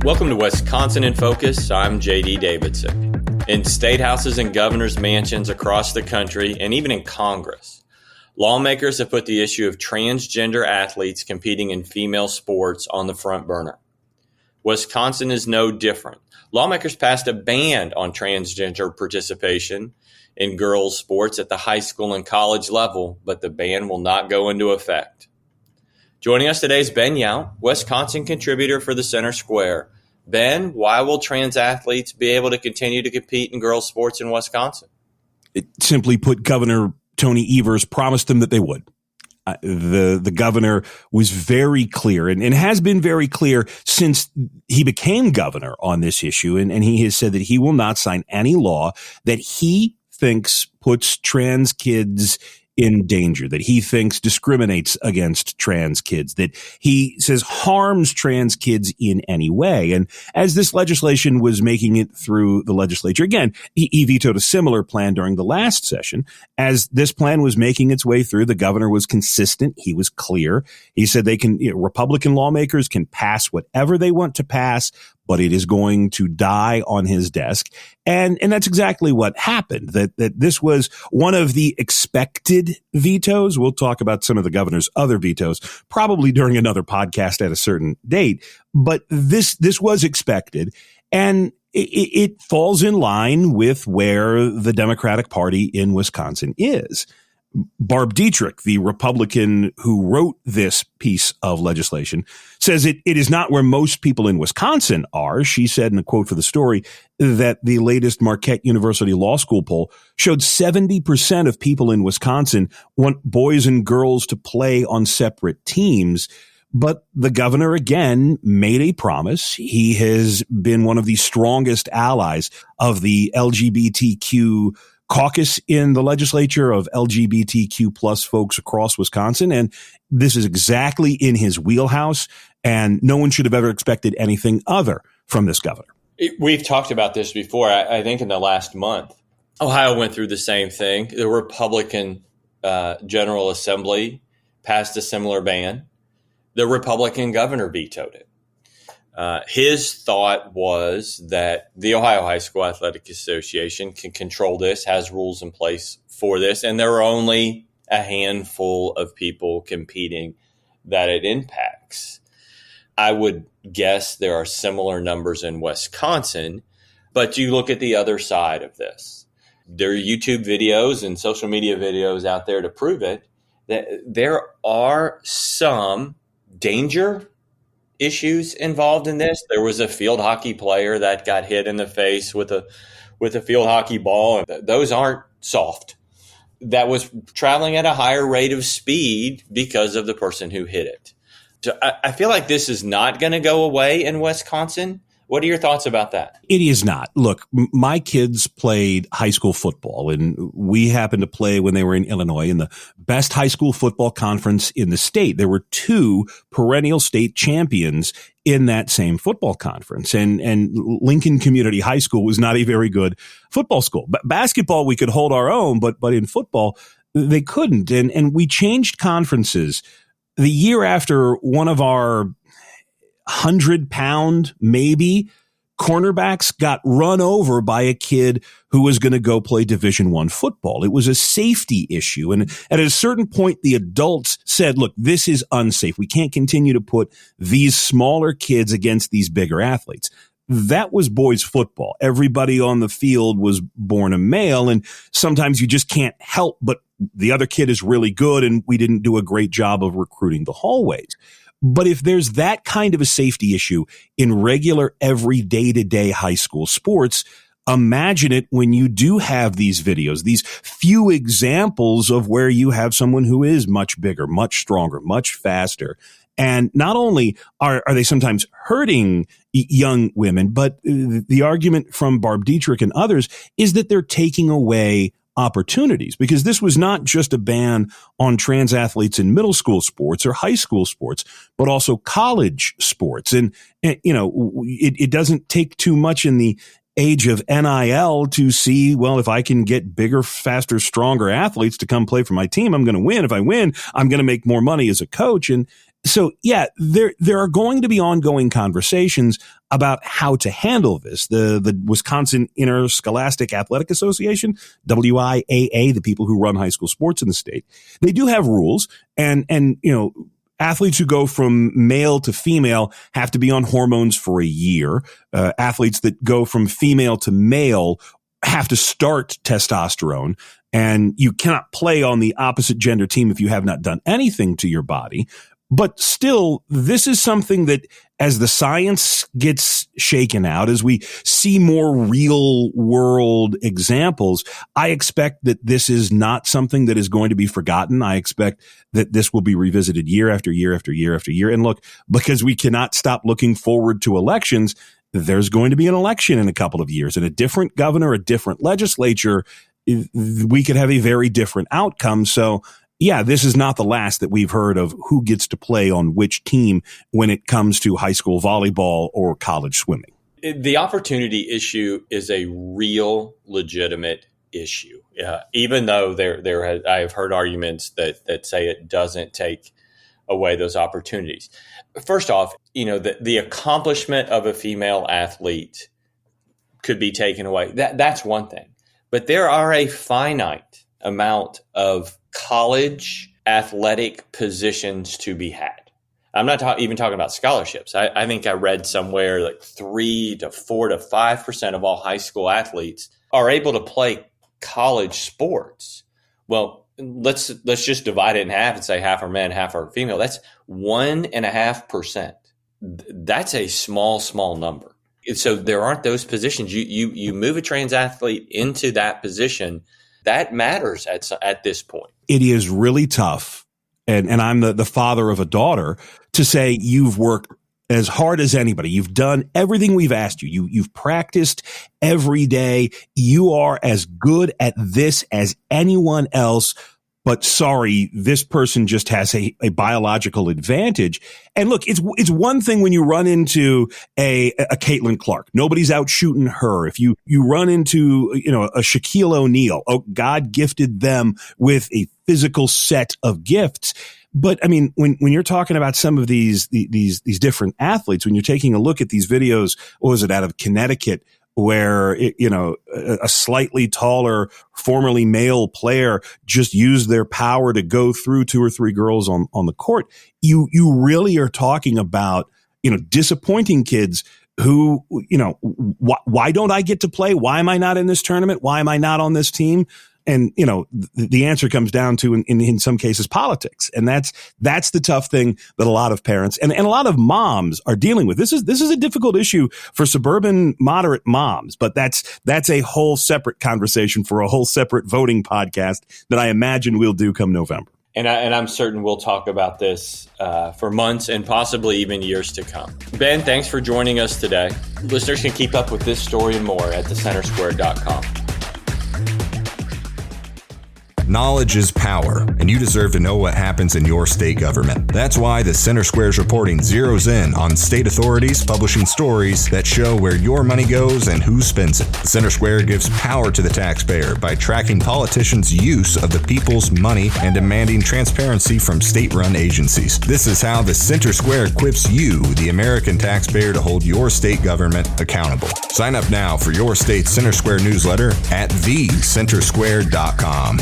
Welcome to Wisconsin in Focus. I'm J.D. Davidson. In state houses and governors' mansions across the country, and even in Congress, lawmakers have put the issue of transgender athletes competing in female sports on the front burner. Wisconsin is no different. Lawmakers passed a ban on transgender participation in girls' sports at the high school and college level, but the ban will not go into effect. Joining us today is Ben Yount, Wisconsin contributor for the Center Square. Ben, why will trans athletes be able to continue to compete in girls' sports in Wisconsin? Simply put, Governor Tony Evers promised them that they would. The governor was very clear and has been very clear since he became governor on this issue. And he has said that he will not sign any law that he thinks puts trans kids in danger, that he thinks discriminates against trans kids, that he says harms trans kids in any way. And as this legislation was making it through the legislature, again, he vetoed a similar plan during the last session. As this plan was making its way through, the governor was consistent. He was clear. He said Republican lawmakers can pass whatever they want to pass, but it is going to die on his desk. And that's exactly what happened, that this was one of the expected vetoes. We'll talk about some of the governor's other vetoes probably during another podcast at a certain date. But this was expected, and it falls in line with where the Democratic Party in Wisconsin is. Barb Dietrich, the Republican who wrote this piece of legislation, says it is not where most people in Wisconsin are. She said in a quote for the story that the latest Marquette University Law School poll showed 70% of people in Wisconsin want boys and girls to play on separate teams. But the governor, again, made a promise. He has been one of the strongest allies of the LGBTQ caucus in the legislature, of LGBTQ plus folks across Wisconsin. And this is exactly in his wheelhouse. And no one should have ever expected anything other from this governor. We've talked about this before. I think in the last month, Ohio went through the same thing. The Republican General Assembly passed a similar ban. The Republican governor vetoed it. His thought was that the Ohio High School Athletic Association can control this, has rules in place for this, and there are only a handful of people competing that it impacts. I would guess there are similar numbers in Wisconsin, but you look at the other side of this. There are YouTube videos and social media videos out there to prove it, that there are some danger issues involved in this. There was a field hockey player that got hit in the face with a field hockey ball. Those aren't soft. That was traveling at a higher rate of speed because of the person who hit it. So I feel like this is not going to go away in Wisconsin. What are your thoughts about that? It is not. Look, my kids played high school football, and we happened to play when they were in Illinois in the best high school football conference in the state. There were two perennial state champions in that same football conference. And Lincoln Community High School was not a very good football school. But basketball, we could hold our own, but in football, they couldn't. And we changed conferences the year after one of our 100-pound, maybe, cornerbacks got run over by a kid who was going to go play Division I football. It was a safety issue. And at a certain point, the adults said, look, this is unsafe. We can't continue to put these smaller kids against these bigger athletes. That was boys football. Everybody on the field was born a male, and sometimes you just can't help but the other kid is really good, and we didn't do a great job of recruiting the hallways. But if there's that kind of a safety issue in regular, every day-to-day high school sports, imagine it when you do have these videos, these few examples of where you have someone who is much bigger, much stronger, much faster. And not only are they sometimes hurting young women, but the argument from Barb Dietrich and others is that they're taking away opportunities, because this was not just a ban on trans athletes in middle school sports or high school sports, but also college sports. And you know, it doesn't take too much in the age of NIL to see, well, if I can get bigger, faster, stronger athletes to come play for my team, I'm going to win. If I win, I'm going to make more money as a coach. And So yeah, there are going to be ongoing conversations about how to handle this. The Wisconsin Interscholastic Athletic Association, WIAA, the people who run high school sports in the state, they do have rules, and athletes who go from male to female have to be on hormones for a year. Athletes that go from female to male have to start testosterone, and you cannot play on the opposite gender team if you have not done anything to your body. But still, this is something that as the science gets shaken out, as we see more real world examples, I expect that this is not something that is going to be forgotten. I expect that this will be revisited year after year after year after year. And look, because we cannot stop looking forward to elections, there's going to be an election in a couple of years and a different governor, a different legislature. We could have a very different outcome. So yeah, this is not the last that we've heard of who gets to play on which team when it comes to high school volleyball or college swimming. The opportunity issue is a real, legitimate issue, even though I have heard arguments that say it doesn't take away those opportunities. First off, the accomplishment of a female athlete could be taken away. That's one thing. But there are a finite amount of college athletic positions to be had. I'm not even talking about scholarships. I think I read somewhere like 3 to 4 to 5% of all high school athletes are able to play college sports. Well, let's just divide it in half and say half are men, half are female. That's 1.5%. That's a small number. So there aren't those positions. You move a trans athlete into that position. That matters at this point. It is really tough, and I'm the father of a daughter, to say you've worked as hard as anybody. You've done everything we've asked you. You've practiced every day. You are as good at this as anyone else. But sorry, this person just has a biological advantage. And look, it's one thing when you run into a Caitlin Clark. Nobody's out shooting her. If you run into, a Shaquille O'Neal, God gifted them with a physical set of gifts. But I mean, when you're talking about some of these different athletes, when you're taking a look at these videos, what was it, out of Connecticut, where, a slightly taller, formerly male player just used their power to go through 2 or 3 girls on the court. You really are talking about, disappointing kids who, why don't I get to play? Why am I not in this tournament? Why am I not on this team? And, the answer comes down to, in some cases, politics. And that's the tough thing that a lot of parents and a lot of moms are dealing with. This is a difficult issue for suburban moderate moms, but that's a whole separate conversation for a whole separate voting podcast that I imagine we'll do come November. And I'm certain we'll talk about this for months and possibly even years to come. Ben, thanks for joining us today. Listeners can keep up with this story and more at thecentersquare.com. Knowledge is power, and you deserve to know what happens in your state government. That's why the Center Square's reporting zeroes in on state authorities publishing stories that show where your money goes and who spends it. The Center Square gives power to the taxpayer by tracking politicians' use of the people's money and demanding transparency from state-run agencies. This is how the Center Square equips you, the American taxpayer, to hold your state government accountable. Sign up now for your state's Center Square newsletter at thecentersquare.com.